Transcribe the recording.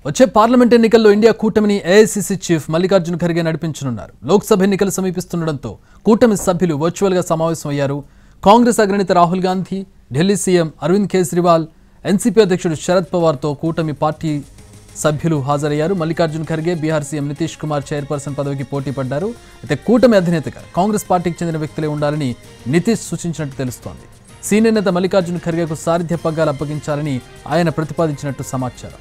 వచ్చే పార్లమెంట్ ఎన్నికల్లో ఇండియా కూటమిని ఏఐసీసీ చీఫ్ మల్లికార్జున ఖర్గే నడిపించనున్నారు. లోక్సభ ఎన్నికలు సమీపిస్తుండటంతో కూటమి సభ్యులు వర్చువల్గా సమావేశమయ్యారు. కాంగ్రెస్ అగ్రనేత రాహుల్ గాంధీ, ఢిల్లీ సీఎం అరవింద్ కేజ్రీవాల్, ఎన్సీపీ అధ్యక్షుడు శరద్ పవార్తో కూటమి పార్టీ సభ్యులు హాజరయ్యారు. మల్లికార్జున ఖర్గే బీహార్ సీఎం నితీష్ కుమార్ చైర్పర్సన్ పదవికి పోటీ పడ్డారు. అయితే కూటమి అధినేతగా కాంగ్రెస్ పార్టీకి చెందిన వ్యక్తులే ఉండాలని నితీష్ సూచించినట్టు తెలుస్తోంది. సీనియర్ నేత మల్లికార్జున ఖర్గేకు సారథ్య పగ్గాలు అప్పగించాలని ఆయన ప్రతిపాదించినట్టు సమాచారం.